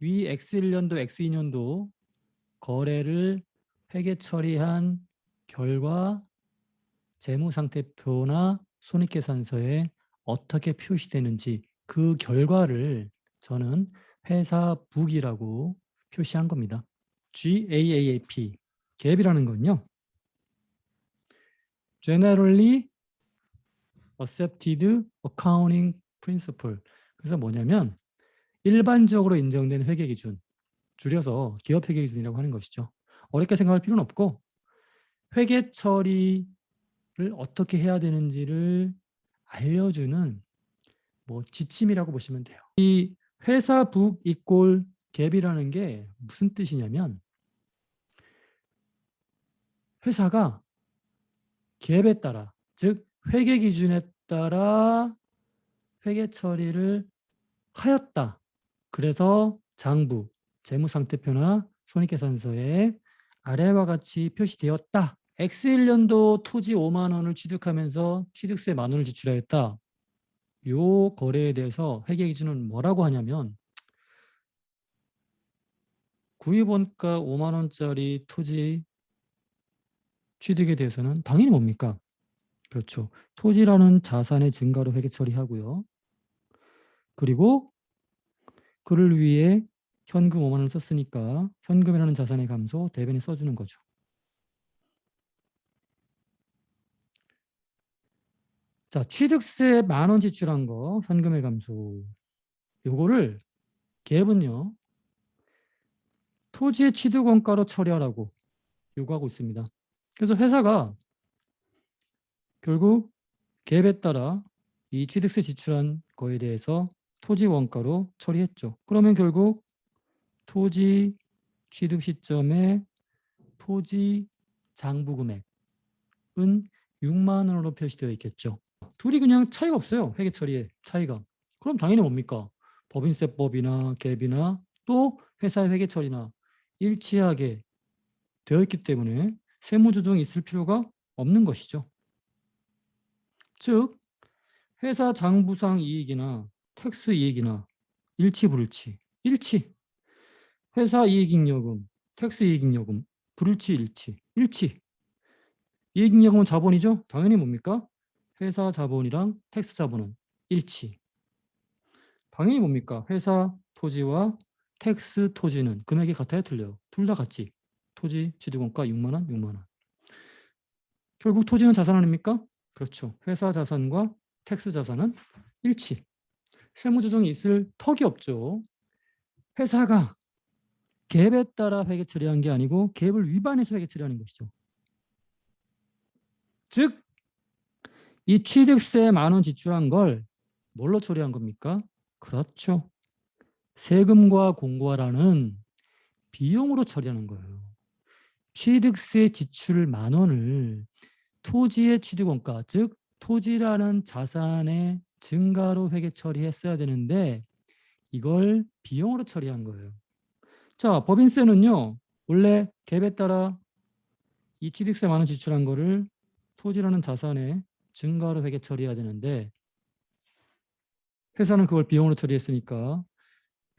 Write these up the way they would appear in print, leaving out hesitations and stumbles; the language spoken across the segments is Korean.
위 X1년도, X2년도 거래를 회계 처리한 결과 재무상태표나 손익계산서에 어떻게 표시되는지 그 결과를 저는 회사북이라고 표시한 겁니다. GAAP, 갭이라는 건요. Generally Accepted Accounting Principle. 그래서 뭐냐면 일반적으로 인정된 회계기준, 줄여서 기업회계기준이라고 하는 것이죠. 어렵게 생각할 필요는 없고 회계 처리를 어떻게 해야 되는지를 알려주는 지침이라고 보시면 돼요. 이 회사북 이꼴 갭이라는 게 무슨 뜻이냐면 회사가 갭에 따라, 즉 회계 기준에 따라 회계 처리를 하였다. 그래서 장부, 재무상태표나 손익계산서에 아래와 같이 표시되었다. X1년도 토지 5만 원을 취득하면서 취득세 만 원을 지출하였다. 요 거래에 대해서 회계 기준은 뭐라고 하냐면 구입원가 5만 원짜리 토지 취득에 대해서는 당연히 뭡니까? 그렇죠. 토지라는 자산의 증가로 회계 처리하고요. 그리고 그를 위해 현금 5만 원을 썼으니까 현금이라는 자산의 감소 대변에 써주는 거죠. 자, 취득세 만 원 지출한 거 현금의 감소. 요거를 갭은요. 토지의 취득 원가로 처리하라고 요구하고 있습니다. 그래서 회사가 결국 갭에 따라 이 취득세 지출한 거에 대해서 토지 원가로 처리했죠. 그러면 결국 토지 취득 시점에 토지 장부 금액은 6만 원으로 표시되어 있겠죠. 둘이 그냥 차이가 없어요. 회계 처리에 차이가. 그럼 당연히 뭡니까? 법인세법이나 갭이나 또 회사의 회계 처리나 일치하게 되어 있기 때문에 세무조정이 있을 필요가 없는 것이죠. 즉 회사 장부상 이익이나 텍스 이익이나 일치 불일치. 일치. 회사 이익잉여금, 텍스 이익잉여금, 불일치 일치. 일치. 이익잉여금은 자본이죠. 당연히 뭡니까? 회사 자본이랑 텍스 자본은 일치. 당연히 뭡니까? 회사 토지와 텍스 토지는 금액이 같아요, 틀려요? 둘 다 같지. 토지 취득원가 6만 원, 6만 원. 결국 토지는 자산 아닙니까? 그렇죠. 회사 자산과 텍스 자산은 일치. 세무조정이 있을 턱이 없죠. 회사가 갭에 따라 회계 처리한 게 아니고 갭을 위반해서 회계 처리하는 것이죠. 즉, 이 취득세 만 원 지출한 걸 뭘로 처리한 겁니까? 그렇죠. 세금과 공과라는 비용으로 처리하는 거예요. 취득세 지출 만 원을 토지의 취득원가, 즉 토지라는 자산의 증가로 회계 처리했어야 되는데 이걸 비용으로 처리한 거예요. 자, 법인세는요. 원래 갭에 따라 이 취득세 만 원 지출한 거를 토지라는 자산의 증가로 회계 처리해야 되는데 회사는 그걸 비용으로 처리했으니까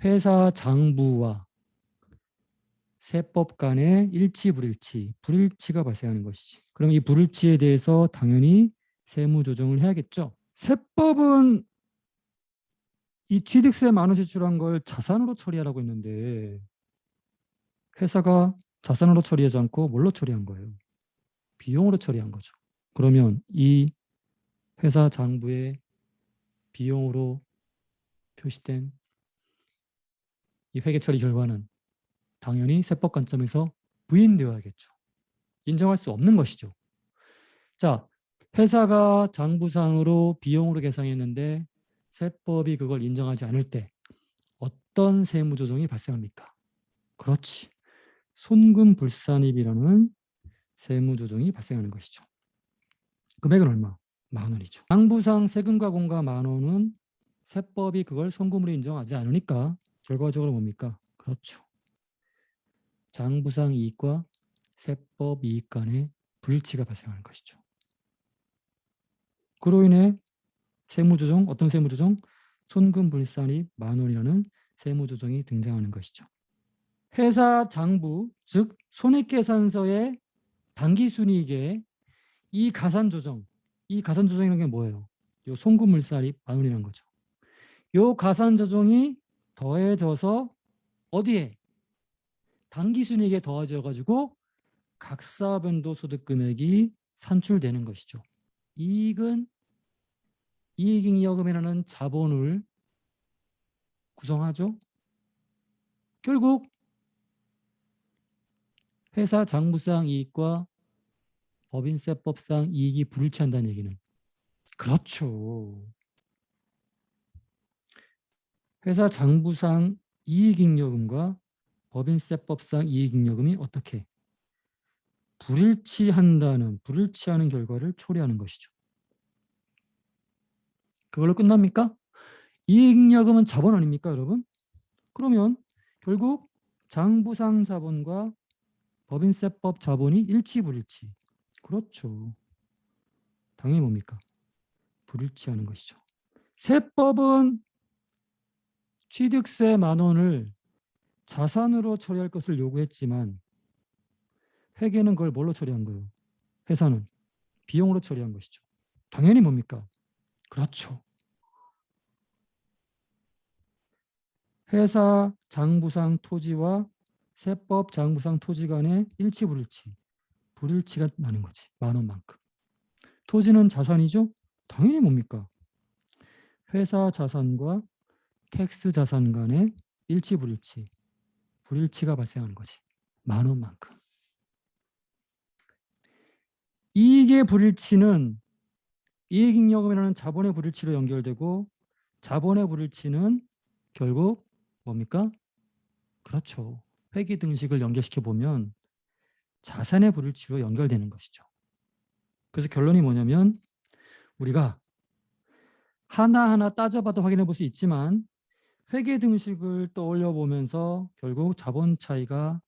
회사 장부와 세법 간의 일치 불일치가 발생하는 것이지. 그럼 이 불일치에 대해서 당연히 세무조정을 해야겠죠. 세법은 이 취득세 만 원 지출한 걸 자산으로 처리하라고 했는데 회사가 자산으로 처리하지 않고 뭘로 처리한 거예요? 비용으로 처리한 거죠. 그러면 이 회사 장부에 비용으로 표시된 이 회계 처리 결과는 당연히 세법 관점에서 부인되어야겠죠. 인정할 수 없는 것이죠. 자, 회사가 장부상으로 비용으로 계상했는데 세법이 그걸 인정하지 않을 때 어떤 세무조정이 발생합니까? 그렇지. 손금불산입이라는 세무조정이 발생하는 것이죠. 금액은 얼마? 만 원이죠. 장부상 세금과 공과 만 원은 세법이 그걸 손금으로 인정하지 않으니까 결과적으로 뭡니까? 그렇죠. 장부상 이익과 세법 이익 간의 불일치가 발생하는 것이죠. 그로 인해 세무조정, 어떤 세무조정? 손금불산입 만 원이라는 세무조정이 등장하는 것이죠. 회사 장부, 즉 손익계산서의 당기순이익에 이 가산조정, 이 가산조정이라는 게 뭐예요? 요 송금물살입 만원이라는 거죠. 요 가산조정이 더해져서 어디에? 당기순이익에 더해져 가지고 각사변도 소득 금액이 산출되는 것이죠. 이익은 이익잉여금이라는 자본을 구성하죠. 결국 회사 장부상 이익과 법인세법상 이익이 불일치한다는 얘기는 그렇죠. 회사 장부상 이익잉여금과 법인세법상 이익잉여금이 어떻게 불일치하는 결과를 초래하는 것이죠. 그걸로 끝납니까? 이익잉여금은 자본 아닙니까, 여러분? 그러면 결국 장부상 자본과 법인세법 자본이 일치 불일치. 그렇죠. 당연히 뭡니까? 불일치하는 것이죠. 세법은 취득세 10,000원을 자산으로 처리할 것을 요구했지만 회계는 그걸 뭘로 처리한 거예요? 회사는 비용으로 처리한 것이죠. 당연히 뭡니까? 그렇죠. 회사 장부상 토지와 세법 장부상 토지 간의 일치 불일치가 나는 거지. 10,000원만큼. 토지는 자산이죠? 당연히 뭡니까? 회사 자산과 텍스 자산 간의 일치 불일치가 발생하는 거지. 10,000원만큼. 이익의 불일치는 이익잉여금이라는 자본의 불일치로 연결되고 자본의 불일치는 결국 뭡니까? 그렇죠. 회계 등식을 연결시켜 보면 자산의 불일치로 연결되는 것이죠. 그래서 결론이 뭐냐면 우리가 하나하나 따져봐도 확인해 볼 수 있지만 회계 등식을 떠올려 보면서 결국 자본 차이가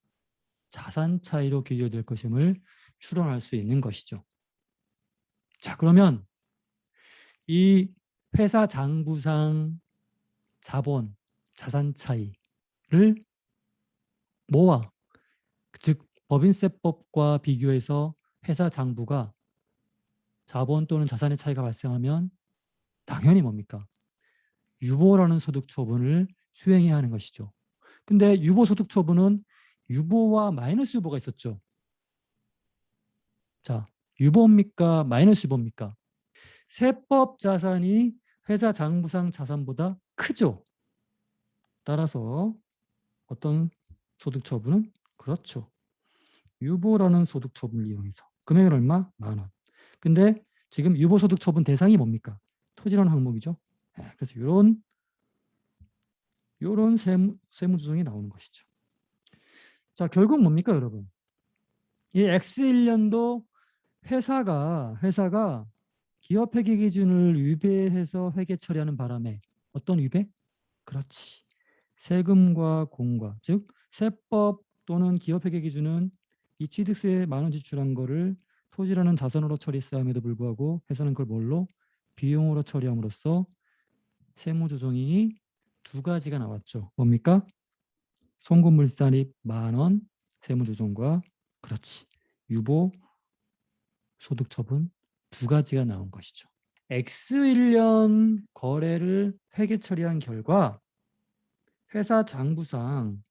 자산 차이로 귀결될 것임을 추론할 수 있는 것이죠. 자, 그러면 이 회사 장부상 자본, 자산 차이를 뭐와 즉 법인세법과 비교해서 회사 장부가 자본 또는 자산의 차이가 발생하면 당연히 뭡니까? 유보라는 소득 처분을 수행해야 하는 것이죠. 근데 유보 소득 처분은 유보와 마이너스 유보가 있었죠. 자, 유보입니까? 마이너스 유보입니까? 세법 자산이 회사 장부상 자산보다 크죠. 따라서 어떤 소득 처분은 그렇죠. 유보라는 소득 처분을 이용해서 금액은 얼마? 10,000원. 근데 지금 유보 소득 처분 대상이 뭡니까? 토지라는 항목이죠. 그래서 이런 세무 조정이 나오는 것이죠. 자, 결국 뭡니까, 여러분? 이 X1년도 회사가 기업 회계 기준을 위배해서 회계 처리하는 바람에 어떤 위배? 그렇지. 세금과 공과, 즉 세법 또는 기업 회계 기준은 이 취득세 10,000원 지출한 거를 토지라는 자산으로 처리했음에도 불구하고 회사는 그걸 뭘로? 비용으로 처리함으로써 세무 조정이 두 가지가 나왔죠. 뭡니까? 송금물살입 10,000원 세무 조정과 그렇지. 유보 소득 처분 두 가지가 나온 것이죠. X1년 거래를 회계 처리한 결과 회사 장부상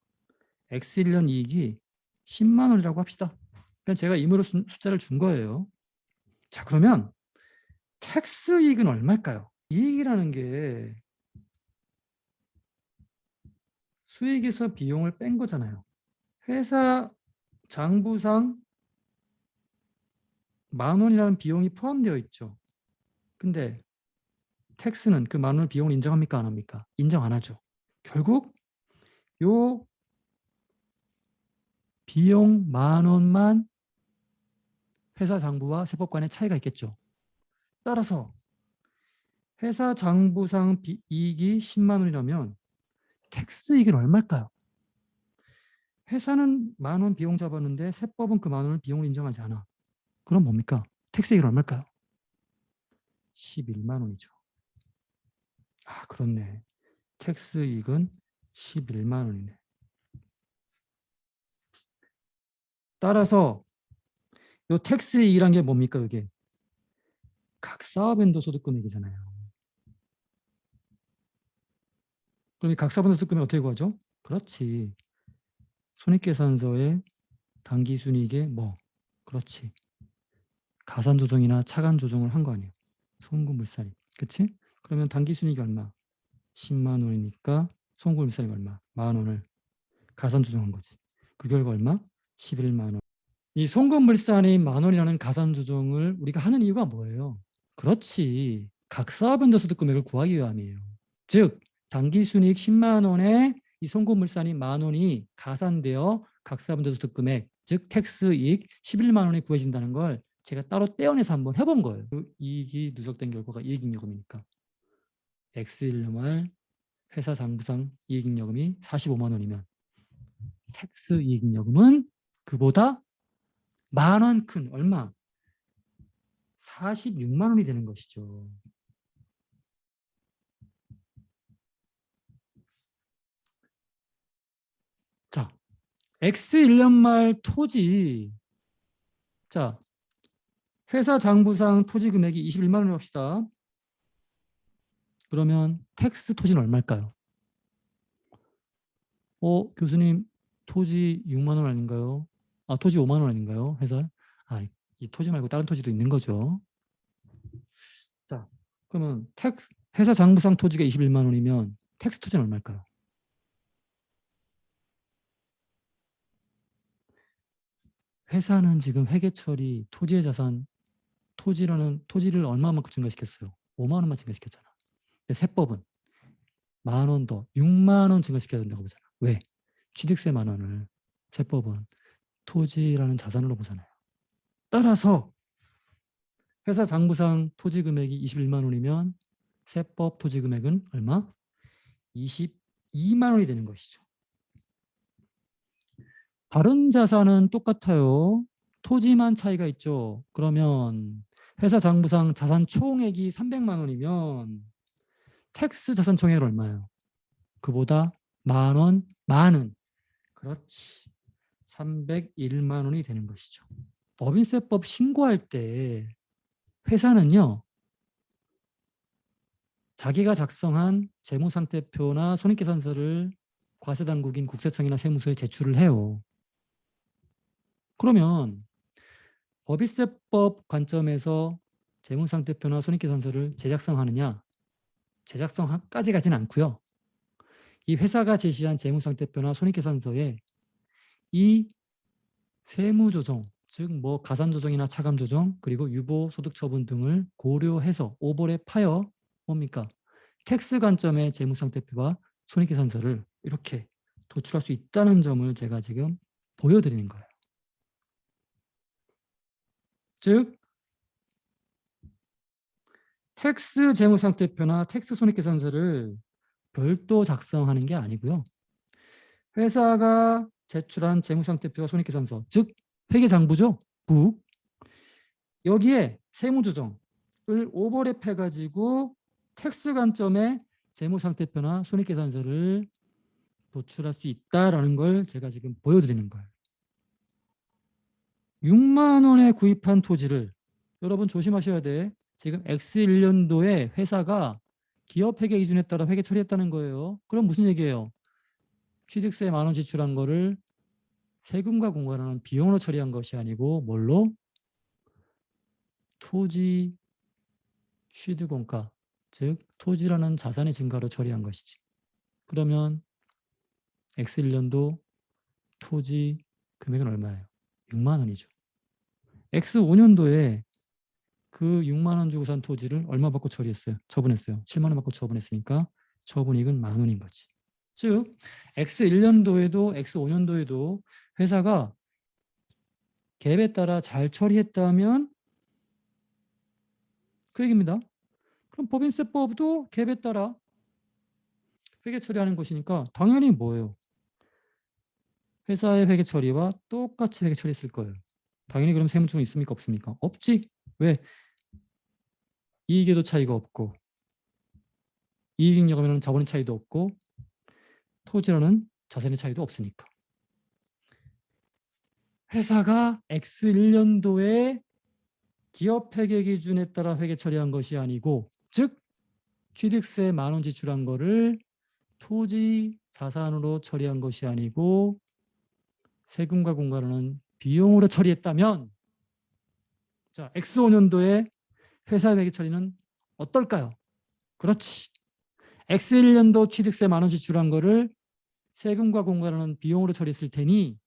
X1년 이익이 10만 원이라고 합시다. 그냥 제가 임의로 숫자를 준 거예요. 자, 그러면 텍스 이익은 얼마일까요? 이익이라는 게 수익에서 비용을 뺀 거잖아요. 회사 장부상 10,000원이라는 비용이 포함되어 있죠. 근데 텍스는 그 10,000원 비용을 인정합니까? 안 합니까? 인정 안 하죠. 결국 요 비용 10,000원만 회사 장부와 세법 간의 차이가 있겠죠. 따라서 회사 장부상 이익이 10만 원이라면 텍스 이익은 얼마일까요? 회사는 10,000원 비용 잡았는데 세법은 그 10,000원을 비용을 인정하지 않아. 그럼 뭡니까? 텍스 이익은 얼마일까요? 11만 원이죠. 아, 그렇네. 텍스 이익은 11만 원이네. 따라서 요 텍스 이익이란 게 뭡니까? 이게 각 사업연도 소득 금액이잖아요. 그럼 이 각 사업연도 소득 금액 어떻게 구하죠? 그렇지. 손익계산서에 당기순이익의 뭐? 그렇지. 가산 조정이나 차감 조정을 한 거 아니에요. 송금물살이. 그치? 그러면 당기순이익이 얼마? 10만 원이니까 송금물살이 얼마? 10,000원을 가산 조정한 거지. 그 결과 얼마? 11만 원. 이 송금물산이 10,000원이라는 가산 조정을 우리가 하는 이유가 뭐예요? 그렇지. 각 사업연도 소득 금액을 구하기 위함이에요. 즉 당기순이익 10만 원에 이 송금물산이 10,000원이 가산되어 각 사업연도 소득 금액 즉 텍스이익 11만 원이 구해진다는 걸 제가 따로 떼어내서 한번 해본 거예요. 그 이익이 누적된 결과가 이익잉여금이니까 X1년 회사 장부상 이익잉여금이 45만 원이면 텍스 이익잉여금은 그보다 10,000원 큰 얼마? 46만 원이 되는 것이죠. 자, X1년 말 토지. 자, 회사 장부상 토지 금액이 21만 원이라고 합시다. 그러면 텍스 토지는 얼마일까요? 교수님 토지 6만 원 아닌가요? 아, 토지 5만 원 아닌가요? 회사? 아, 이 토지 말고 다른 토지도 있는 거죠. 자, 그러면 회사 장부상 토지가 21만 원이면 텍스 토지는 얼마일까요? 회사는 지금 회계 처리 토지의 자산 토지를 얼마만큼 증가시켰어요? 5만 원만 증가시켰잖아. 근데 세법은 10,000원 더 6만 원 증가시켜야 된다고 보잖아. 왜? 취득세 10,000원을 세법은 토지라는 자산으로 보잖아요. 따라서 회사 장부상 토지 금액이 21만 원이면 세법 토지 금액은 얼마? 22만 원이 되는 것이죠. 다른 자산은 똑같아요. 토지만 차이가 있죠. 그러면 회사 장부상 자산 총액이 300만 원이면 텍스 자산 총액은 얼마예요? 그보다 10,000원 많은. 그렇지. 301만 원이 되는 것이죠. 법인세법 신고할 때 회사는요. 자기가 작성한 재무상태표나 손익계산서를 과세당국인 국세청이나 세무서에 제출을 해요. 그러면 법인세법 관점에서 재무상태표나 손익계산서를 제작성하느냐? 제작성까지 가지는 않고요. 이 회사가 제시한 재무상태표나 손익계산서에 이 세무조정, 즉 뭐 가산조정이나 차감조정, 그리고 유보소득처분 등을 고려해서 오버랩하여 뭡니까? 텍스 관점의 재무상태표와 손익계산서를 이렇게 도출할 수 있다는 점을 제가 지금 보여드리는 거예요. 즉 텍스 재무상태표나 텍스 손익계산서를 별도 작성하는 게 아니고요. 회사가 제출한 재무상태표와 손익계산서, 즉 회계장부죠. 국. 여기에 세무조정을 오버랩해가지고 텍스 관점의 재무상태표나 손익계산서를 도출할 수 있다라는 걸 제가 지금 보여드리는 거예요. 6만 원에 구입한 토지를 여러분 조심하셔야 돼. 지금 X1년도에 회사가 기업 회계 기준에 따라 회계 처리했다는 거예요. 그럼 무슨 얘기예요? 취득세 10,000원 지출한 거를 세금과 공과하는 비용으로 처리한 것이 아니고 뭘로? 토지 취득원가, 즉 토지라는 자산의 증가로 처리한 것이지. 그러면 X1년도 토지 금액은 얼마예요? 6만 원이죠. X5년도에 그 6만 원 주고 산 토지를 얼마 받고 처리했어요? 처분했어요. 7만 원 받고 처분했으니까 처분이익은 10,000원인 거지. 즉 X1년도에도 X5년도에도 회사가 갭에 따라 잘 처리했다면 그 얘기입니다. 그럼 법인세법도 갭에 따라 회계 처리하는 것이니까 당연히 뭐예요? 회사의 회계 처리와 똑같이 회계 처리했을 거예요. 당연히 그럼 세무증은 있습니까? 없습니까? 없지. 왜? 이익에도 차이가 없고 이익잉여금에는 자본의 차이도 없고 토지라는 자산의 차이도 없으니까. 회사가 X1년도에 기업 회계 기준에 따라 회계 처리한 것이 아니고, 즉 취득세 10,000원 지출한 거를 토지 자산으로 처리한 것이 아니고 세금과 공과라는 비용으로 처리했다면, 자, X5년도에 회사 회계 처리는 어떨까요? 그렇지. X1년도 취득세 10,000원 지출한 거를 세금과 공과라는 비용으로 처리했을 테니,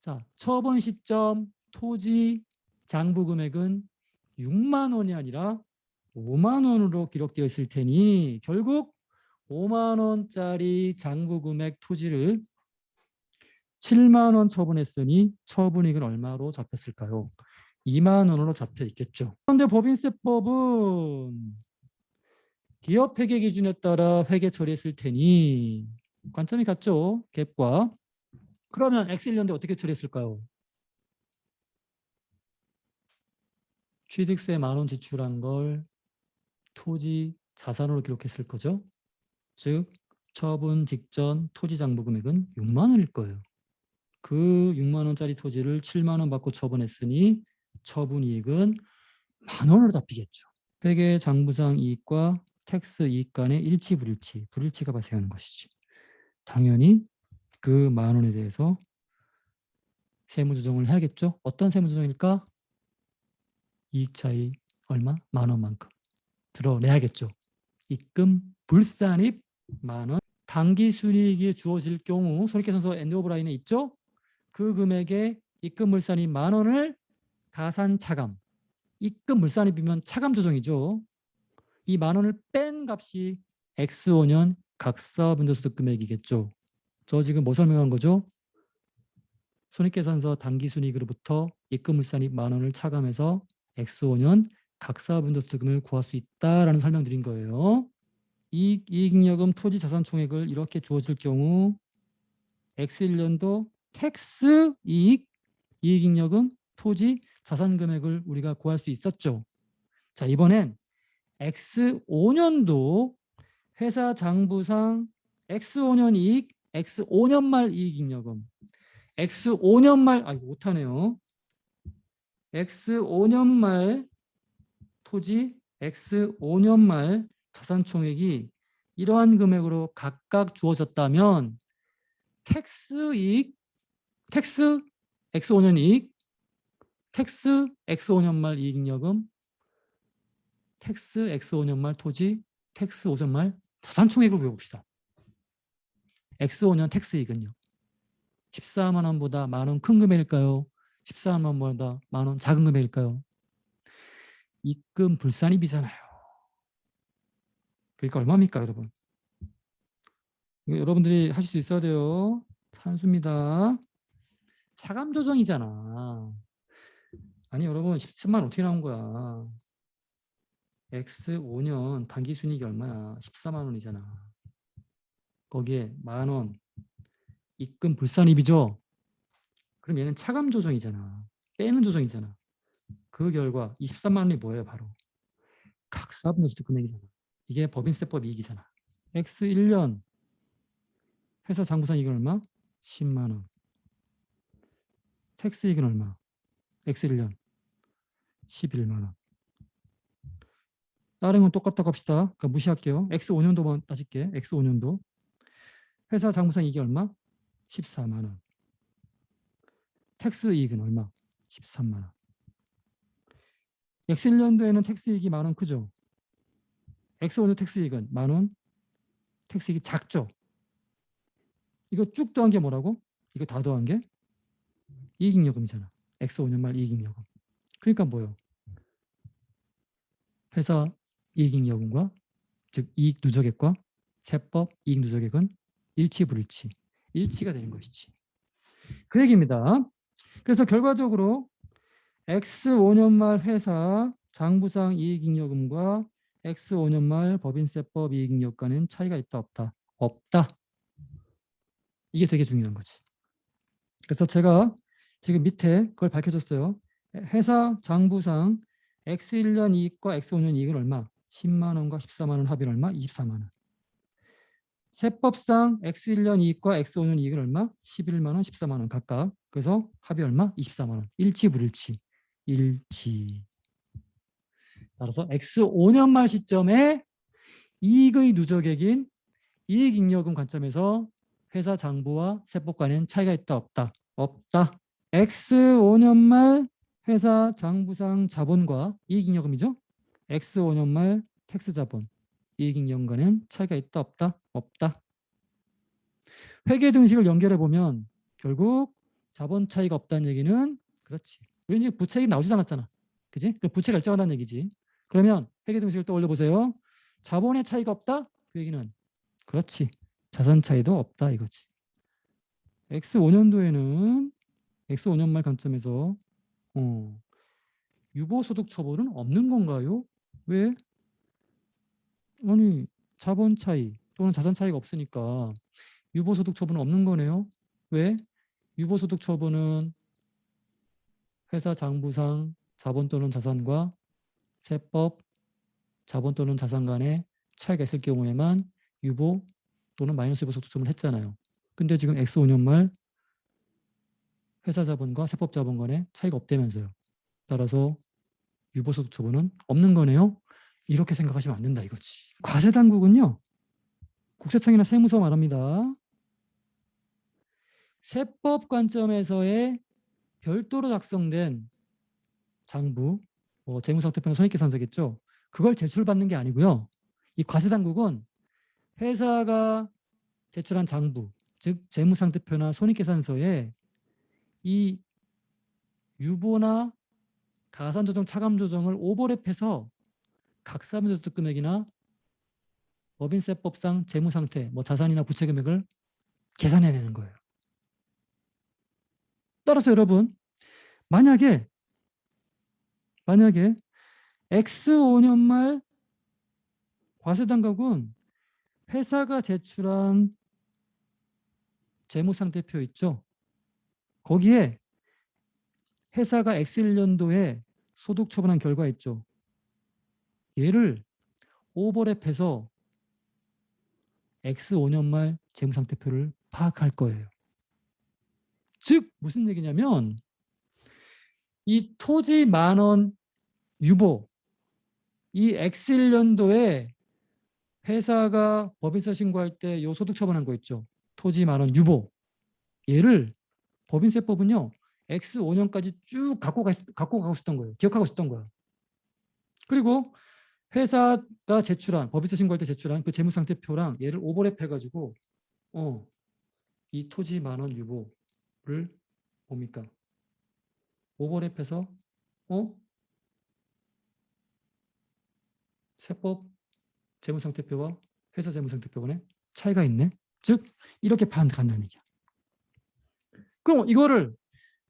자, 처분 시점 토지 장부 금액은 6만 원이 아니라 5만 원으로 기록되어 있을 테니, 결국 5만 원짜리 장부 금액 토지를 7만 원 처분했으니 처분이익은 얼마로 잡혔을까요? 2만 원으로 잡혀 있겠죠. 그런데 법인세법은 기업 회계 기준에 따라 회계 처리했을 테니 관점이 같죠? 갭과. 그러면 X1년도에 어떻게 처리했을까요? 취득세 10,000원 지출한 걸 토지 자산으로 기록했을 거죠. 즉 처분 직전 토지 장부 금액은 6만 원일 거예요. 그 6만 원짜리 토지를 7만 원 받고 처분했으니 처분이익은 10,000원으로 잡히겠죠. 회계 장부상 이익과 텍스 이익 간의 일치 불일치가 발생하는 것이지. 당연히 그 10,000원에 대해서 세무조정을 해야겠죠. 어떤 세무조정일까? 이익 차이 얼마? 10,000원만큼 드러내야겠죠. 입금 불산입 10,000원. 당기순이익이 주어질 경우 손익계산서 엔드 오브 라인에 있죠. 그 금액에 입금 물산입 10,000원을 가산 차감. 입금 물산입이면 차감 조정이죠. 이 10,000원을 뺀 값이 X5년 각사변제소득 금액이겠죠. 저 지금 뭐 설명한 거죠? 손익계산서 당기순이익으로부터 입금 물산입 10,000원을 차감해서 X5년 각사변제소득금을 구할 수 있다라는 설명드린 거예요. 이익잉여금 토지자산총액을 이렇게 주어질 경우 X1년도 텍스 이익잉여금 토지 자산금액을 우리가 구할 수 있었죠. 자, 이번엔 X5년도 회사 장부상 X5년 이익, X5년 말 이익잉여금, X5년 말, 못하네요. X5년 말 토지, X5년 말 자산총액이 이러한 금액으로 각각 주어졌다면 텍스 이익, 텍스 X5년 이익, 텍스 X5년 말 이익잉여금, 텍스 X5년 말 토지, 텍스 5년 말 자산총액을 외워봅시다. X5년 텍스 이익은요. 14만 원보다 10,000원 큰 금액일까요? 14만 원보다 10,000원 작은 금액일까요? 입금 불산입이잖아요. 그러니까 얼마입니까, 여러분? 이거 여러분들이 하실 수 있어야 돼요. 산수입니다. 차감 조정이잖아. 아니 여러분 17만 원 어떻게 나온 거야? X5년 당기순이익이 얼마야? 14만 원이잖아. 거기에 10,000원 입금 불산입이죠. 그럼 얘는 차감 조정이잖아. 빼는 조정이잖아. 그 결과 23만 원이 뭐예요? 바로 각사분여소득 금액이잖아. 이게 법인세법 이익이잖아. X1년 회사 장부상 이익은 얼마? 10만 원. 텍스 이익은 얼마? X1년 11만 원. 다른 건 똑같다고 합시다. 그러니까 무시할게요. X5년도만 따질게. X5년도. 회사 장부상 이익이 얼마? 14만 원. 텍스 이익은 얼마? 13만 원. X1년도에는 텍스 이익이 10,000원 크죠? X5년 텍스 이익은 10,000원. 텍스 이익이 작죠? 이거 쭉 더한 게 뭐라고? 이거 다 더한 게 이익잉여금이잖아. X5년 말 이익잉여금. 그러니까 뭐예요? 회사 이익잉여금과 즉 이익 누적액과 세법 이익 누적액은 일치 불일치. 일치가 되는 것이지. 그 얘기입니다. 그래서 결과적으로 X5년 말 회사 장부상 이익잉여금과 X5년 말 법인세법 이익잉여금 간은 차이가 있다 없다? 없다. 이게 되게 중요한 거지. 그래서 제가 지금 밑에 그걸 밝혀줬어요. 회사 장부상 X1년 이익과 X5년 이익은 얼마? 10만 원과 14만 원 합이 얼마? 24만 원. 세법상 X1년 이익과 X5년 이익은 얼마? 11만 원, 14만 원 각각. 그래서 합이 얼마? 24만 원. 일치 불일치. 일치. 따라서 X5년 말 시점에 이익의 누적액인 이익잉여금 관점에서 회사 장부와 세법 간에는 차이가 있다 없다? 없다. X5년 말 회사 장부상 자본과 이익잉여금이죠. X5년 말 텍스 자본, 이익잉여금 간에는 차이가 있다 없다? 없다. 회계 등식을 연결해 보면 결국 자본 차이가 없다는 얘기는 그렇지. 우리 지금 부채액이 나오지도 않았잖아. 그지? 부채 결정한다는 얘기지. 그러면 회계 등식을 떠올려 보세요. 자본의 차이가 없다? 그 얘기는 그렇지. 자산 차이도 없다 이거지. X5년도에는 X5년 말 관점에서 유보소득 처벌은 없는 건가요? 왜? 아니 자본 차이 또는 자산 차이가 없으니까 유보소득 처분은 없는 거네요. 왜? 유보소득 처분은 회사 장부상 자본 또는 자산과 세법 자본 또는 자산 간에 차이가 있을 경우에만 유보 또는 마이너스 유보소득 처분을 했잖아요. 근데 지금 X5년 말 회사 자본과 세법 자본 간에 차이가 없다면서요. 따라서 유보소득 처분은 없는 거네요. 이렇게 생각하시면 안 된다 이거지. 과세당국은요. 국세청이나 세무서 말합니다. 세법 관점에서의 별도로 작성된 장부, 재무상태표나 손익계산서겠죠. 그걸 제출받는 게 아니고요. 이 과세당국은 회사가 제출한 장부, 즉 재무상태표나 손익계산서에 이 유보나 가산조정, 차감조정을 오버랩해서 각사무소득 금액이나 법인세법상 재무상태, 자산이나 부채 금액을 계산해내는 거예요. 따라서 여러분, 만약에 X5년 말 과세당국은 회사가 제출한 재무상태표 있죠. 거기에 회사가 X1년도에 소득 처분한 결과 있죠. 얘를 오버랩해서 X5년 말 재무상태표를 파악할 거예요. 즉 무슨 얘기냐면 이 토지 10,000원 유보 이 X1년도에 회사가 법인세 신고할 때 요 소득 처분한 거 있죠. 토지 10,000원 유보 얘를 법인세법은요. X5년까지 쭉 갖고 가고 있었던 거예요. 기억하고 있었던 거예요. 그리고 회사가 제출한 법인세 신고할 때 제출한 그 재무상태표랑 얘를 오버랩 해가지고 이 토지 10,000원 유보를 뭡니까? 오버랩해서 세법 재무상태표와 회사 재무상태표 간에 차이가 있네. 즉 이렇게 판단한다는 얘기야. 그럼 이거를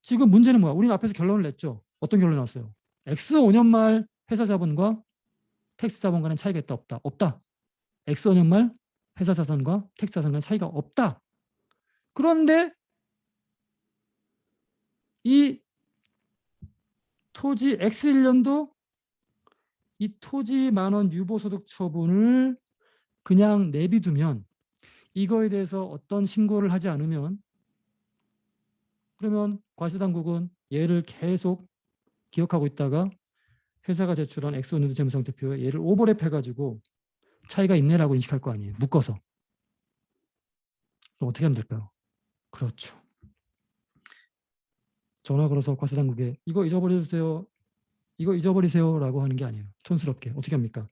지금 문제는 뭐야? 우리는 앞에서 결론을 냈죠. 어떤 결론이 나왔어요? X5년 말 회사 자본과 텍스 자본 간의 차이가 있다 없다? 없다. X5년 말 회사 자산과 텍스 자산 간의 차이가 없다. 그런데 이 토지 X1년도 이 토지 10,000원 유보소득 처분을 그냥 내비두면 이거에 대해서 어떤 신고를 하지 않으면 그러면 과세당국은 얘를 계속 기억하고 있다가 회사가 제출한 X5년도 재무상태표에 얘를 오버랩 해가지고 차이가 있네라고 인식할 거 아니에요. 묶어서. 그럼 어떻게 하면 될까요? 그렇죠. 전화 걸어서 과세당국에 이거 잊어버려주세요. 이거 잊어버리세요라고 하는 게 아니에요. 촌스럽게. 어떻게 합니까?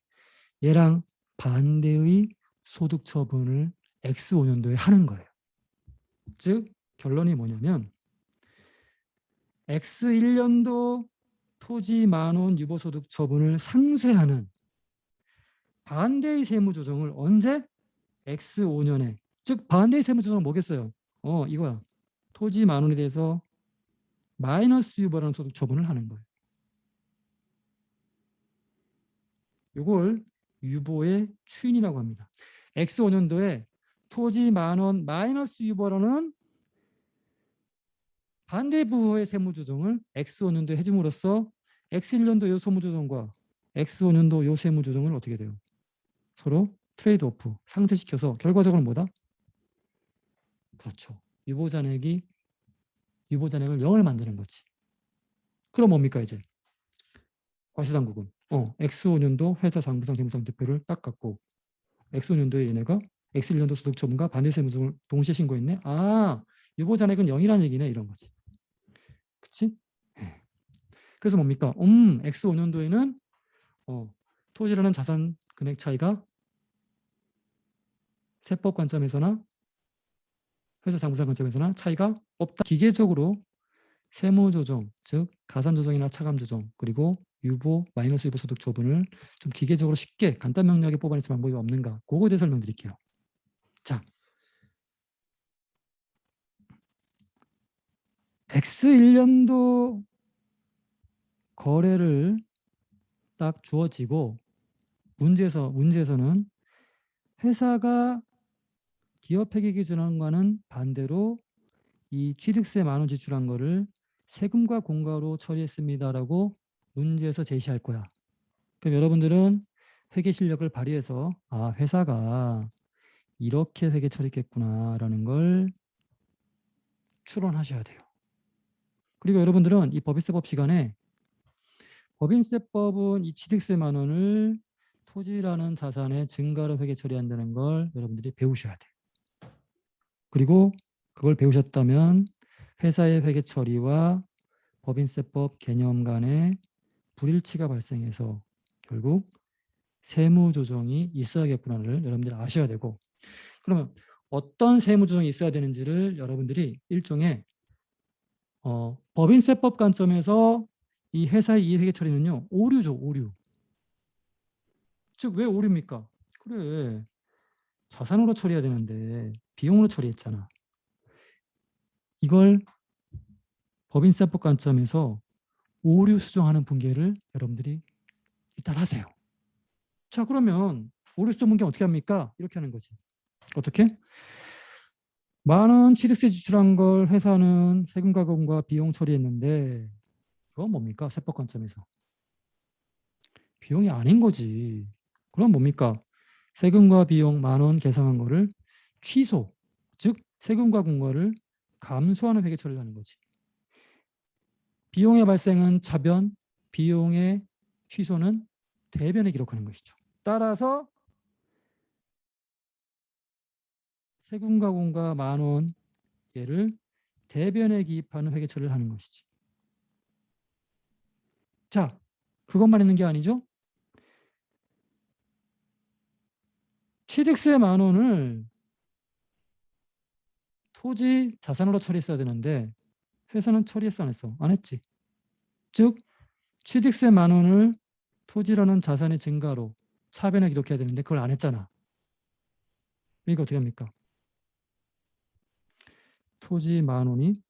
얘랑 반대의 소득 처분을 X5년도에 하는 거예요. 즉 결론이 뭐냐면 X1년도 토지 10,000원 유보소득 처분을 상쇄하는 반대의 세무조정을 언제? X5년에. 즉 반대의 세무조정은 뭐겠어요? 이거야. 토지 10,000원에 대해서 마이너스 유보라는 소득 처분을 하는 거예요. 이걸 유보의 추인이라고 합니다. X5년도에 토지 10,000원 마이너스 유보라는 반대 부호의 세무조정을 X5년도에 해줌으로써 X1년도 요 세무조정과 X5년도 요 세무조정을 어떻게 돼요? 서로 트레이드 오프, 상쇄시켜서 결과적으로 뭐다? 그렇죠. 유보잔액을 0을 만드는 거지. 그럼 뭡니까 이제? 과세당국은 X5년도 회사 장부상 재무상 대표를 딱 갖고 X5년도에 얘네가 X1년도 소득 처분과 반대세 무상을 동시에 신고했네. 아, 유보잔액은 0이라는 얘기네 이런 거지. 그치? 네. 그래서 뭡니까? X5년도에는 토지라는 자산 금액 차이가 세법 관점에서나 회사 장부상 관점에서나 차이가 없다. 기계적으로 세무조정, 즉 가산조정이나 차감조정, 그리고 유보, 마이너스 유보 소득 처분을 좀 기계적으로 쉽게 간단 명료하게 뽑아낼 수 방법이 없는가? 그거에 대해 설명드릴게요. 자, X1년도 거래를 딱 주어지고 문제에서는 회사가 기업회계 기준안과는 반대로 이 취득세 10,000원 지출한 거를 세금과 공과로 처리했습니다라고 문제에서 제시할 거야. 그럼 여러분들은 회계 실력을 발휘해서 아, 회사가 이렇게 회계 처리했구나라는 걸 추론하셔야 돼요. 그리고 여러분들은 이 법인세법 시간에 법인세법은 이 취득세 10,000원을 토지라는 자산의 증가로 회계 처리한다는 걸 여러분들이 배우셔야 돼요. 그리고 그걸 배우셨다면 회사의 회계 처리와 법인세법 개념 간의 불일치가 발생해서 결국 세무조정이 있어야겠구나를 여러분들이 아셔야 되고, 그러면 어떤 세무조정이 있어야 되는지를 여러분들이 일종의 법인세법 관점에서 이 회사의 이해회계 처리는요, 오류죠, 오류. 즉 왜 오류입니까? 그래, 자산으로 처리해야 되는데 비용으로 처리했잖아. 이걸 법인세법 관점에서 오류 수정하는 분계를 여러분들이 일단 하세요. 자, 그러면 오류 수정 분계 어떻게 합니까? 이렇게 하는 거지. 어떻게? 10,000원 취득세 지출한 걸 회사는 세금과 공과 비용 처리했는데 그건 뭡니까? 세법 관점에서 비용이 아닌 거지. 그럼 뭡니까? 세금과 비용 10,000원 계상한 거를 취소, 즉 세금과 공과를 감소하는 회계 처리를 하는 거지. 비용의 발생은 차변, 비용의 취소는 대변에 기록하는 것이죠. 따라서 세금과 공과 10,000원 얘를 대변에 기입하는 회계 처리를 하는 것이지. 자, 그것만 있는 게 아니죠. 취득세 10,000원을 토지 자산으로 처리했어야 되는데 회사는 처리했어 안 했어? 안 했지. 즉 취득세 10,000원을 토지라는 자산의 증가로 차변에 기록해야 되는데 그걸 안 했잖아. 그러니까 어떻게 합니까? 토지 10,000원이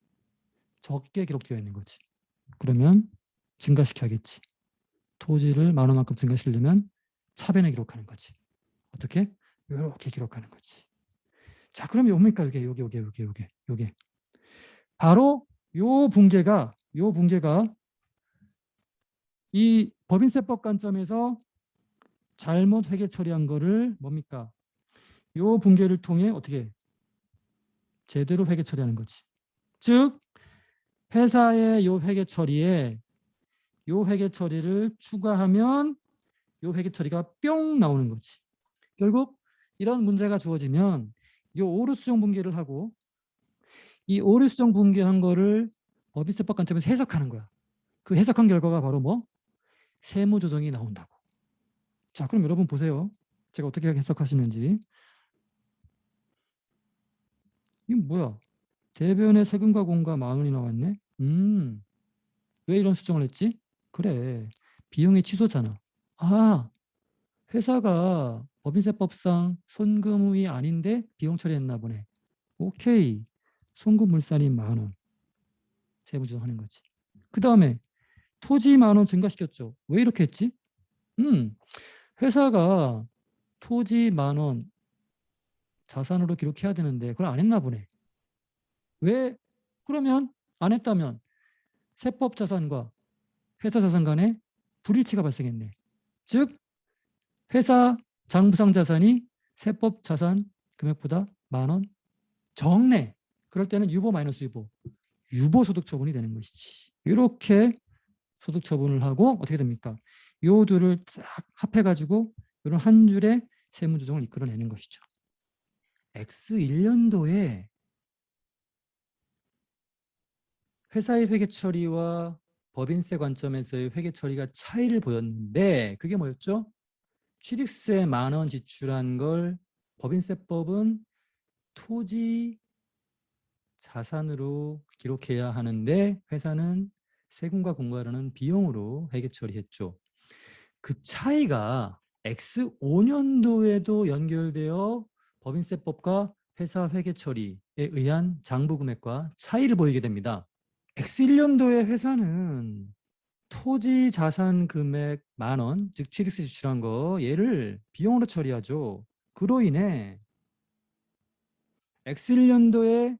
적게 기록되어 있는 거지. 그러면 증가시켜야겠지. 토지를 10,000원만큼 증가시키려면 차변에 기록하는 거지. 어떻게? 이렇게 기록하는 거지. 자, 그럼 뭡니까? 요게. 바로 요 분계가 이 법인세법 관점에서 잘못 회계 처리한 거를 뭡니까? 요 분계를 통해 어떻게 제대로 회계 처리하는 거지. 즉 회사의 요 회계 처리에 요 회계 처리를 추가하면 요 회계 처리가 뿅 나오는 거지. 결국 이런 문제가 주어지면 요 오류 수정 분계를 하고 이 오류 수정 분계한 거를 법인세법 관점에서 해석하는 거야. 그 해석한 결과가 바로 뭐? 세무조정이 나온다고. 자, 그럼 여러분 보세요. 제가 어떻게 해석하시는지. 이건 뭐야? 대변에 세금과 공과 10,000원이 나왔네. 왜 이런 수정을 했지? 그래, 비용의 취소잖아. 아, 회사가 법인세법상 손금이 아닌데 비용 처리했나 보네. 오케이, 송금물산이 10,000원 세무조정하는 거지. 그 다음에 토지 10,000원 증가시켰죠. 왜 이렇게 했지? 회사가 토지 10,000원 자산으로 기록해야 되는데 그걸 안 했나 보네. 왜? 그러면 안 했다면 세법 자산과 회사 자산 간에 불일치가 발생했네. 즉 회사 장부상 자산이 세법 자산 금액보다 10,000원 정내. 그럴 때는 유보 마이너스 유보. 유보 소득 처분이 되는 것이지. 이렇게 소득 처분을 하고 어떻게 됩니까? 요 둘을 싹 합해가지고 이런 한 줄의 세무조정을 이끌어내는 것이죠. X1년도에 회사의 회계 처리와 법인세 관점에서의 회계 처리가 차이를 보였는데 그게 뭐였죠? 취득세 10,000원 지출한 걸 법인세법은 토지 자산으로 기록해야 하는데 회사는 세금과 공과라는 비용으로 회계 처리했죠. 그 차이가 X5년도에도 연결되어 법인세법과 회사 회계 처리에 의한 장부 금액과 차이를 보이게 됩니다. X1년도에 회사는 토지 자산 금액 10,000원, 즉 취득세 지출한 거 얘를 비용으로 처리하죠. 그로 인해 X1년도에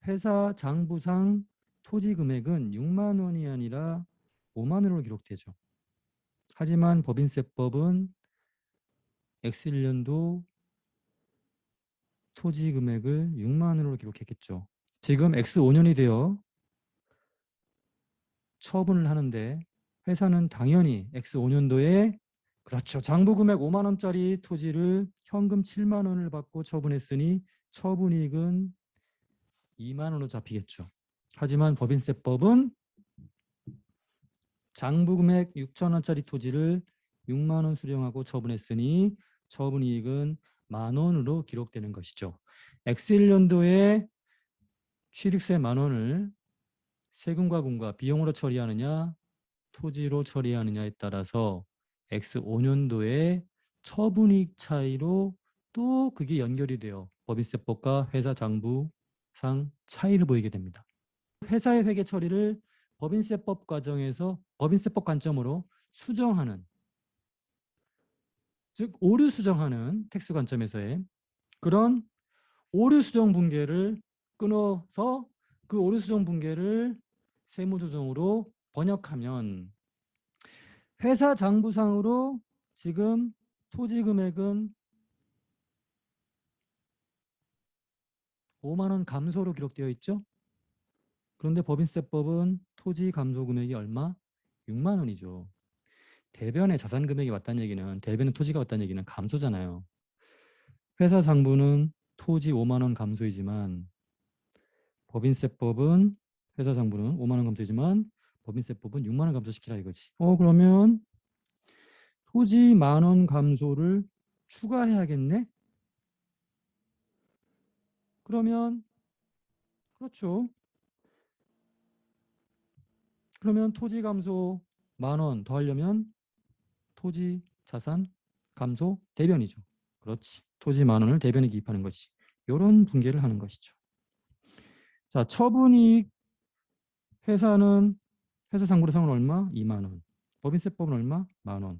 회사 장부상 토지 금액은 6만 원이 아니라 5만 원으로 기록되죠. 하지만 법인세법은 X1년도 토지 금액을 6만 원으로 기록했겠죠. 지금 X5년이 되어 처분을 하는데 회사는 당연히 X5년도에 그렇죠. 장부 금액 5만 원짜리 토지를 현금 7만 원을 받고 처분했으니 처분이익은 2만 원으로 잡히겠죠. 하지만 법인세법은 장부 금액 6천 원짜리 토지를 6만 원 수령하고 처분했으니 처분이익은 10,000원으로 기록되는 것이죠. X1년도에 취득세 10,000원을 세금과 공과 비용으로 처리하느냐 토지로 처리하느냐에 따라서 X5년도에 처분이익 차이로 또 그게 연결이 돼요. 법인세법과 회사 장부상 차이를 보이게 됩니다. 회사의 회계 처리를 법인세법 과정에서 법인세법 관점으로 수정하는, 즉 오류 수정하는 텍스 관점에서의 그런 오류 수정 분계를 끊어서 그 오류 수정 분계를 세무조정으로 번역하면 회사 장부상으로 지금 토지 금액은 5만 원 감소로 기록되어 있죠. 그런데 법인세법은 토지 감소 금액이 얼마? 6만 원이죠. 대변에 자산 금액이 왔다는 얘기는 대변에 토지가 왔다는 얘기는 감소잖아요. 회사 장부는 토지 5만 원 감소이지만 법인세법은 회사 장부는 5만 원 감소이지만 법인세법은 6만 원 감소시키라 이거지. 그러면 토지 10,000원 감소를 추가해야겠네? 그러면 그렇죠. 그러면 토지 감소 10,000원 더 하려면 토지 자산 감소 대변이죠. 그렇지. 토지 10,000원을 대변에 기입하는 것이. 이런 분계를 하는 것이죠. 자, 처분이익 회사는 회사 상부로상은 얼마? 2만 원. 법인세법은 얼마? 10,000원.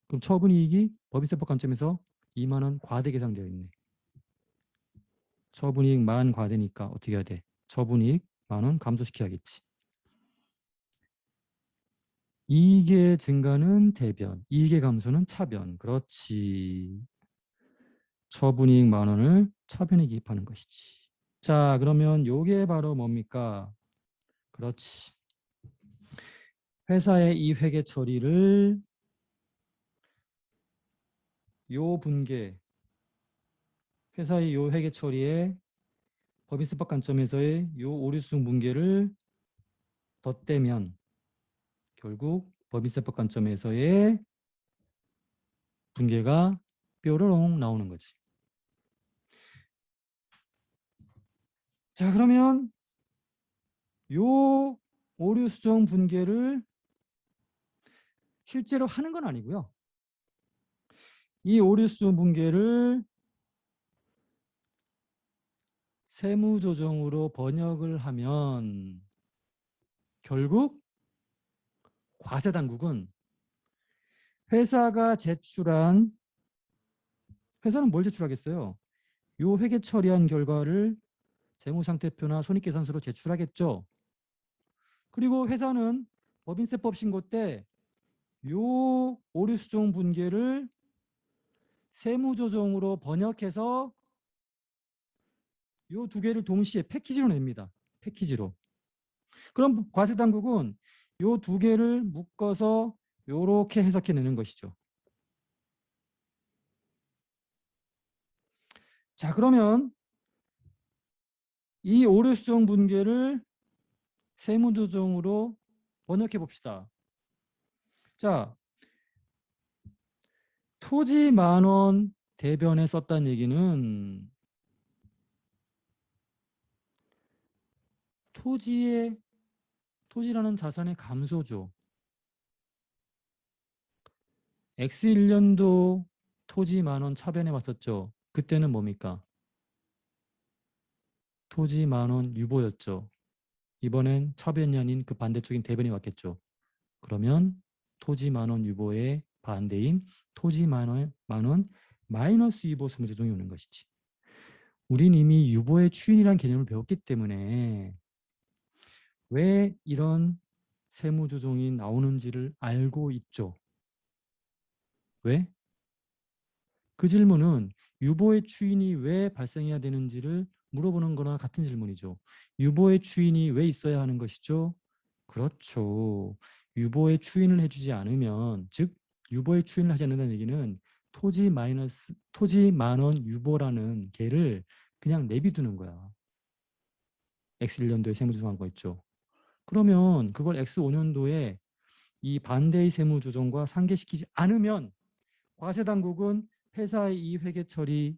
그럼 처분이익이 법인세법 관점에서 2만 원 과대 계상되어 있네. 처분이익 만 과대니까 어떻게 해야 돼? 처분이익 10,000원 감소시켜야겠지. 이익의 증가는 대변, 이익의 감소는 차변. 그렇지. 처분이익 10,000원을 차변에 기입하는 것이지. 자, 그러면 요게 바로 뭡니까? 그렇지. 회사의 이 회계 처리를 요 분계, 회사의 요 회계 처리에 법인세법 관점에서의 요 오류수정 분계를 덧대면 결국 법인세법 관점에서의 분계가 뾰로롱 나오는 거지. 자, 그러면 요 오류 수정 분계를 실제로 하는 건 아니고요. 이 오류 수정 분계를 세무조정으로 번역을 하면 결국 과세당국은 회사가 제출한 회사는 뭘 제출하겠어요? 요 회계 처리한 결과를 재무상태표나 손익계산서로 제출하겠죠. 그리고 회사는 법인세법 신고 때 요 오류 수정 분계를 세무조정으로 번역해서 요 두 개를 동시에 패키지로 냅니다. 패키지로. 그럼 과세당국은 요 두 개를 묶어서 요렇게 해석해 내는 것이죠. 자, 그러면 이 오류수정 분계를 세무조정으로 번역해 봅시다. 자, 토지 10,000원 대변에 썼다는 얘기는 토지라는 자산의 감소죠. X1년도 토지 10,000원 차변에 왔었죠. 그때는 뭡니까? 토지 10,000원 유보였죠. 이번엔 차변이 아닌 그 반대쪽인 대변이 왔겠죠. 그러면 토지 10,000원 유보의 반대인 토지 10,000원 마이너스 유보 세무조정이 오는 것이지. 우린 이미 유보의 추인이라는 개념을 배웠기 때문에 왜 이런 세무조정이 나오는지를 알고 있죠. 왜? 그 질문은 유보의 추인이 왜 발생해야 되는지를 물어보는 거나 같은 질문이죠. 유보의 추인이 왜 있어야 하는 것이죠? 그렇죠. 유보의 추인을 해주지 않으면, 즉 유보의 추인을 하지 않는다는 얘기는 토지 10,000원 유보라는 개를 그냥 내비두는 거야. X1년도에 세무조정한 거 있죠. 그러면 그걸 X5년도에 이 반대의 세무조정과 상계시키지 않으면 과세당국은 회사의 이 회계 처리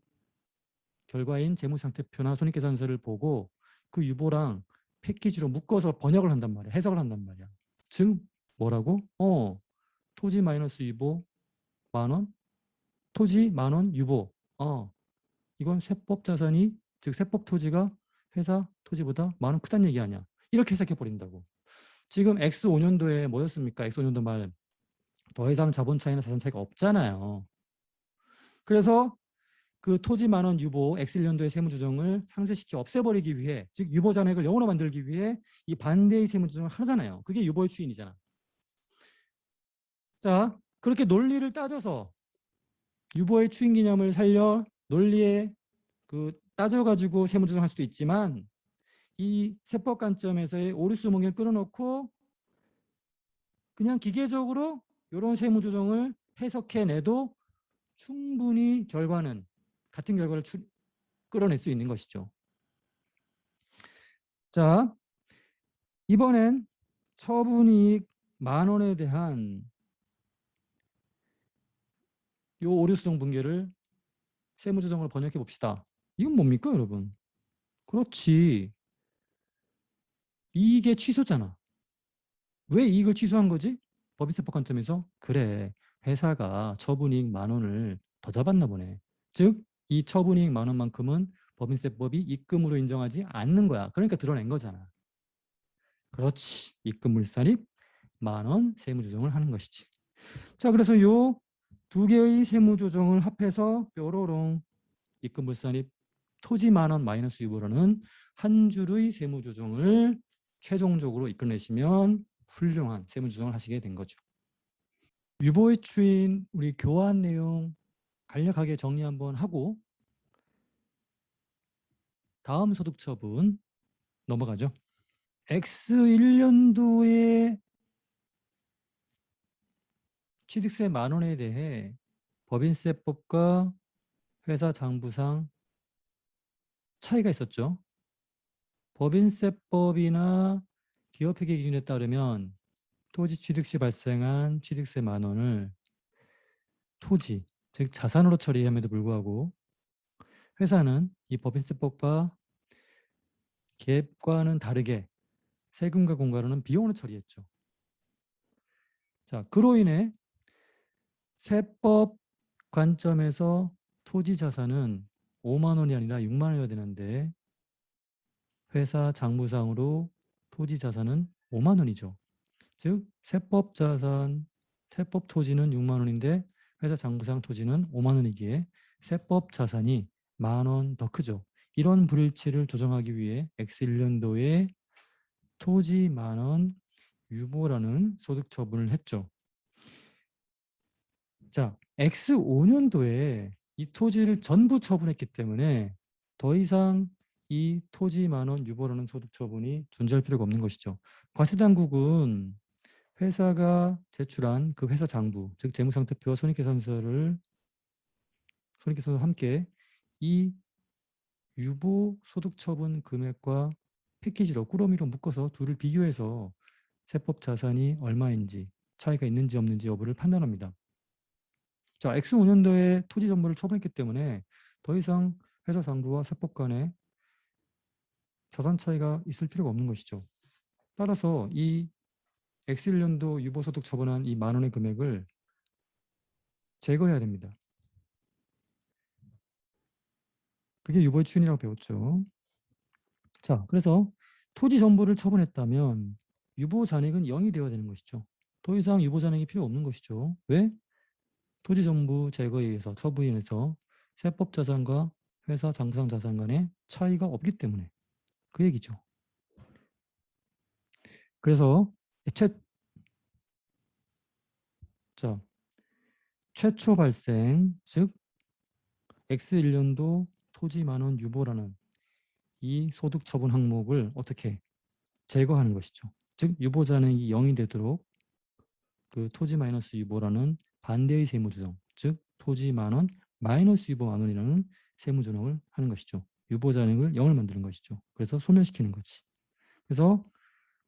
결과인 재무상태표나 손익계산서를 보고 그 유보랑 패키지로 묶어서 번역을 한단 말이야. 해석을 한단 말이야. 즉 뭐라고? 토지 마이너스 유보 10,000원? 토지 10,000원 유보. 이건 세법 자산이, 즉 세법 토지가 회사 토지보다 10,000원 크다는 얘기 아니야. 이렇게 해석해 버린다고. 지금 X5년도에 뭐였습니까? X5년도 말 더 이상 자본 차이나 자산 차이가 없잖아요. 그래서 그 토지 10,000원 유보 X1년도의 세무조정을 상쇄시켜 없애버리기 위해, 즉 유보 잔액을 0으로 만들기 위해 이 반대의 세무조정을 하잖아요. 그게 유보의 추인이잖아. 자, 그렇게 논리를 따져서 유보의 추인 개념을 살려 논리에 따져가지고 세무조정할 수도 있지만 이 세법 관점에서의 오류수목을 끌어놓고 그냥 기계적으로 이런 세무조정을 해석해내도 충분히 결과는 같은 결과를 끌어낼 수 있는 것이죠. 자, 이번엔 처분이익 10,000원에 대한 요 오류수정 분계를 세무조정으로 번역해 봅시다. 이건 뭡니까, 여러분? 그렇지. 이익의 취소잖아. 왜 이익을 취소한 거지? 법인세법 관점에서? 그래, 회사가 처분이익 10,000원을 더 잡았나 보네. 즉, 이 처분이익 10,000원만큼은 법인세법이 입금으로 인정하지 않는 거야. 그러니까 드러낸 거잖아. 그렇지. 입금물살입 10,000원 세무조정을 하는 것이지. 자, 그래서 요 두 개의 세무조정을 합해서 뾰로롱 입금물살입 토지 10,000원 마이너스 유보라는 한 줄의 세무조정을 최종적으로 이끌어내시면 훌륭한 세무조정을 하시게 된 거죠. 유보의 추인 우리 교환 내용 간략하게 정리 한번 하고 다음 소득처분 넘어가죠. X1년도에 취득세 10,000원에 대해 법인세법과 회사 장부상 차이가 있었죠. 법인세법이나 기업회계 기준에 따르면 토지 취득 시 발생한 취득세 10,000원을 토지, 즉 자산으로 처리함에도 불구하고 회사는 이 법인세법과 계획과는 다르게 세금과 공과로는 비용으로 처리했죠. 자, 그로 인해 세법 관점에서 토지 자산은 50,000원이 아니라 60,000원이어야 되는데 회사 장부상으로 토지 자산은 50,000원이죠. 즉 세법 자산, 세법 토지는 60,000원인데 회사 장부상 토지는 50,000원이기에 세법 자산이 10,000원 더 크죠. 이런 불일치를 조정하기 위해 X1년도에 토지 10,000원 유보라는 소득 처분을 했죠. 자, X5년도에 이 토지를 전부 처분했기 때문에 더 이상 이 토지 만원 유보라는 소득 처분이 존재할 필요가 없는 것이죠. 과세당국은 회사가 제출한 그 회사 장부, 즉 재무상태표와 손익계산서와 함께 이 유보 소득 처분 금액과 패키지로 꾸러미로 묶어서 둘을 비교해서 세법 자산이 얼마인지 차이가 있는지 없는지 여부를 판단합니다. 자, X5년도에 토지 전부를 처분했기 때문에 더 이상 회사 장부와 세법 간에 자산 차이가 있을 필요가 없는 것이죠. 따라서 이 X1년도 유보소득 처분한 이 10,000원의 금액을 제거해야 됩니다. 그게 유보의 추인이라고 배웠죠. 자, 그래서 토지 전부를 처분했다면 유보 잔액은 0이 되어야 되는 것이죠. 더 이상 유보 잔액이 필요 없는 것이죠. 왜? 토지 전부 제거에 의해서 처분에 의해서 세법 자산과 회사 장부상 자산 간의 차이가 없기 때문에 그 얘기죠. 그래서 최초 발생, 즉 X1년도 토지 만원 유보라는 이 소득 처분 항목을 어떻게 제거하는 것이죠. 즉 유보 잔액이 0이 되도록 그 토지 마이너스 유보라는 반대의 세무 조정, 즉 토지 만원 마이너스 유보 만원이라는 세무 조정을 하는 것이죠. 유보 잔액을 0을 만드는 것이죠. 그래서 소멸시키는 거지. 그래서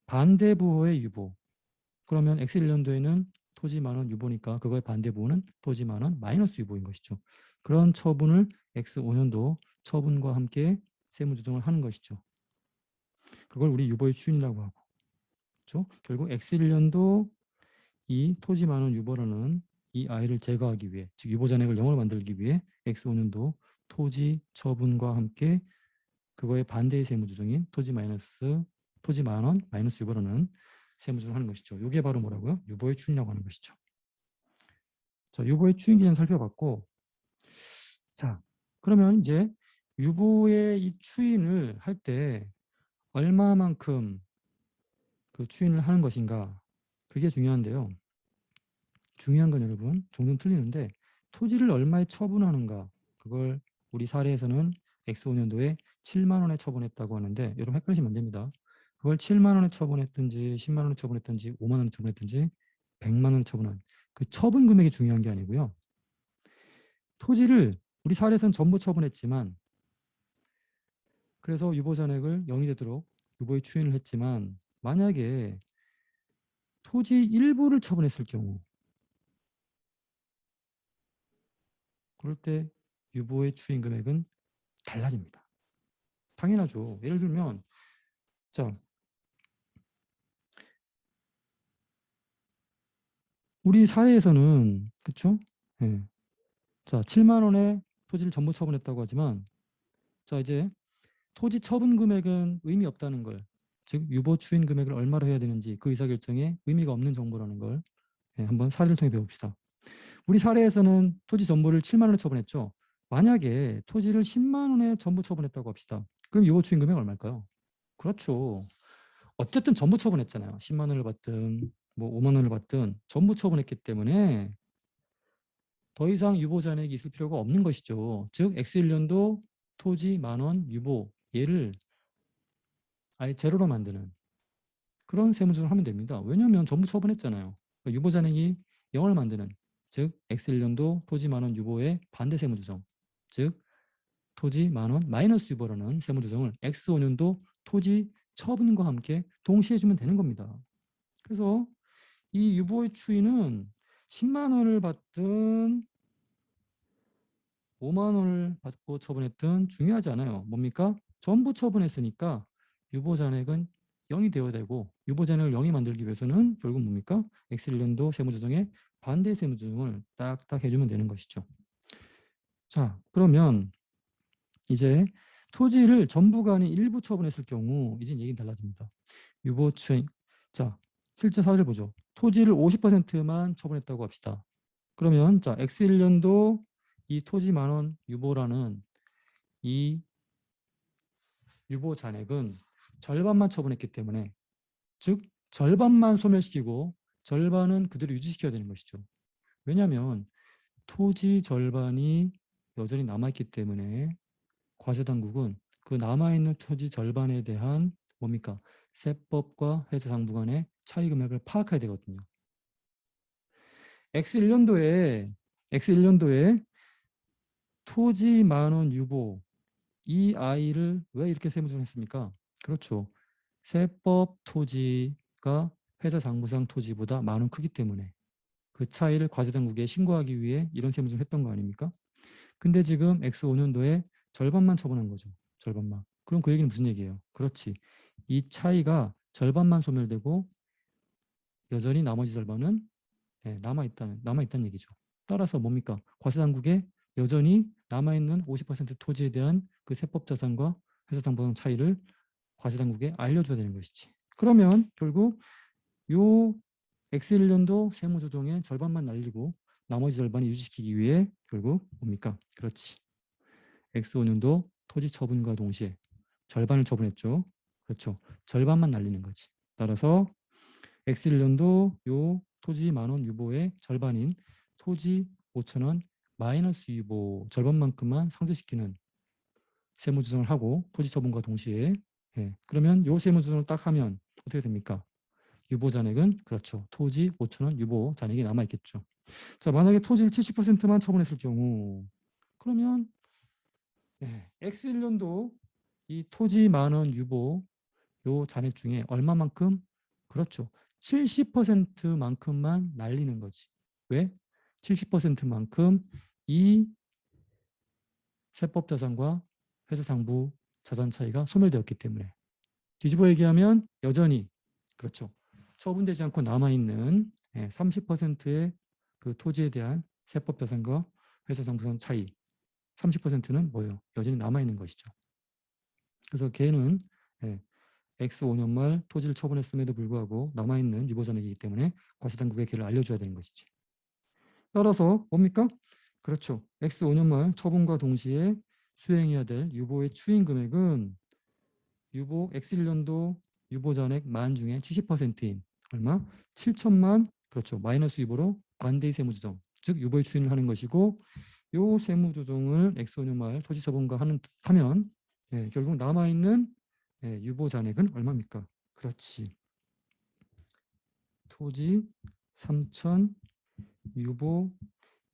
반대 부호의 유보. 그러면 X1년도에는 토지 만원 유보니까 그거의 반대 부호는 토지 만원 마이너스 유보인 것이죠. 그런 처분을 X5년도 처분과 함께 세무 조정을 하는 것이죠. 그걸 우리 유보의 추인이라고 하고. 그렇죠? 결국 X1년도 이 토지 만원 유보라는 이 아이를 제거하기 위해, 즉 유보 잔액을 0으로 만들기 위해 X5년도 토지 처분과 함께 그거의 반대의 세무 조정인 토지 만원 마이너스 유보라는 세무 조정을 하는 것이죠. 이게 바로 뭐라고요? 유보의 추인이라고 하는 것이죠. 자, 유보의 추인 기준 살펴봤고, 자, 그러면 이제 유보의 이 추인을 할 때 얼마만큼 그 추인을 하는 것인가, 그게 중요한데요. 중요한 건 여러분 종종 틀리는데 토지를 얼마에 처분하는가, 그걸 우리 사례에서는 X5년도에 7만 원에 처분했다고 하는데 여러분 헷갈리시면 안 됩니다. 그걸 7만 원에 처분했든지 10만 원에 처분했든지 5만 원에 처분했든지 100만 원에 처분한 그 처분 금액이 중요한 게 아니고요. 토지를 우리 사례에서는 전부 처분했지만 그래서 유보 잔액을 0이 되도록 유보의 추인을 했지만 만약에 토지 일부를 처분했을 경우 그럴 때 유보의 추인 금액은 달라집니다. 당연하죠. 예를 들면 자, 우리 사회에서는 그렇죠? 예. 자, 7만 원에 토지를 전부 처분했다고 하지만 자, 이제 토지 처분 금액은 의미 없다는 걸, 즉 유보 추인 금액을 얼마로 해야 되는지 그 의사결정에 의미가 없는 정보라는 걸 한번 사례를 통해 배웁시다. 우리 사례에서는 토지 전부를 7만 원에 처분했죠. 만약에 토지를 10만 원에 전부 처분했다고 합시다. 그럼 유보 추인 금액 얼마일까요? 그렇죠. 어쨌든 전부 처분했잖아요. 10만 원을 받든 뭐 5만 원을 받든 전부 처분했기 때문에 더 이상 유보 잔액이 있을 필요가 없는 것이죠. 즉 X1년도 토지 만원 유보 얘를 아예 제로로 만드는 그런 세무조정을 하면 됩니다. 왜냐하면 전부 처분했잖아요. 그러니까 유보 잔액이 0을 만드는, 즉 X1년도 토지 만원 유보의 반대 세무조정, 즉 토지 만원 마이너스 유보라는 세무조정을 X5년도 토지 처분과 함께 동시에 해주면 되는 겁니다. 그래서 이 유보의 추이는 10만 원을 받든 5만 원을 받고 처분했든 중요하지 않아요. 뭡니까? 전부 처분했으니까 유보 잔액은 0이 되어야 되고 유보 잔액을 0이 만들기 위해서는 결국 뭡니까? X1년도 세무조정의 반대 세무조정을 딱딱 해주면 되는 것이죠. 자, 그러면 이제 토지를 전부가 아닌 일부 처분했을 경우 이제 얘기는 달라집니다. 유보 추인. 자, 실제 사례를 보죠. 토지를 50%만 처분했다고 합시다. 그러면 자, X1년도 이 토지 만원 유보라는 이 유보 잔액은 절반만 처분했기 때문에, 즉 절반만 소멸시키고 절반은 그대로 유지시켜야 되는 것이죠. 왜냐하면 토지 절반이 여전히 남아있기 때문에 과세당국은 그 남아있는 토지 절반에 대한 뭡니까? 세법과 회사상부 간의 차이 금액을 파악해야 되거든요. X1년도에 토지 만원 유보 이 아이를 왜 이렇게 세무조정했습니까? 그렇죠. 세법 토지가 회사상부상 토지보다 만 원 크기 때문에 그 차이를 과세당국에 신고하기 위해 이런 세무조정을 했던 거 아닙니까? 근데 지금 X5년도에 절반만 처분한 거죠. 절반만. 그럼 그 얘기는 무슨 얘기예요? 그렇지. 이 차이가 절반만 소멸되고 여전히 나머지 절반은 남아있다는 얘기죠. 따라서 뭡니까? 과세당국에 여전히 남아있는 50% 토지에 대한 그 세법자산과 회사상부상 차이를 과세당국에 알려줘야 되는 것이지. 그러면 결국 요 X1년도 세무조정의 절반만 날리고 나머지 절반을 유지시키기 위해 결국 뭡니까? 그렇지. X5년도 토지 처분과 동시에 절반을 처분했죠. 그렇죠. 절반만 날리는 거지. 따라서 X1년도 요 토지 만원 유보의 절반인 토지 5천원 마이너스 유보 절반만큼만 상쇄시키는 세무조정을 하고 토지 처분과 동시에 그러면 요 세무조정을 딱 하면 어떻게 됩니까? 유보 잔액은 그렇죠. 토지 5천원 유보 잔액이 남아있겠죠. 자, 만약에 토지를 70%만 처분했을 경우 그러면 X1년도 이 토지 만원 유보 요 잔액 중에 얼마만큼? 그렇죠. 70%만큼만 날리는 거지. 왜? 70%만큼 이 세법자산과 회사상부 자산 차이가 소멸되었기 때문에 뒤집어 얘기하면 여전히 그렇죠. 처분되지 않고 남아있는 30%의 그 토지에 대한 세법자산과 회사상부 자산 차이 30%는 뭐예요? 여전히 남아있는 것이죠. 그래서 걔는 X5년 말 토지를 처분했음에도 불구하고 남아있는 유보잔액이기 때문에 과세당국에 걔를 알려줘야 되는 것이지. 따라서 뭡니까? 그렇죠. X5년 말 처분과 동시에 수행해야 될 유보의 추인 금액은 유보 X1년도 유보잔액 만 중에 70%인 얼마? 7천만 그렇죠. 마이너스 유보로 반대의 세무조정 즉 유보의 추인을 하는 것이고 요 세무조정을 X5년 말 토지처분과 하면 결국 남아있는 유보 잔액은 얼마입니까? 그렇지. 토지 3천 유보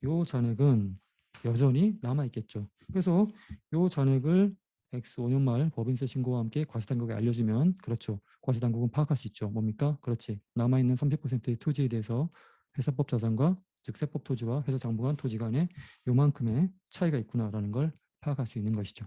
요 잔액은 여전히 남아있겠죠. 그래서 요 잔액을 X5년 말 법인세 신고와 함께 과세당국에 알려주면 그렇죠. 과세당국은 파악할 수 있죠. 뭡니까? 그렇지. 남아있는 30%의 토지에 대해서 회사법 자산과 즉 세법 토지와 회사 장부간 토지 간에 요만큼의 차이가 있구나라는 걸 파악할 수 있는 것이죠.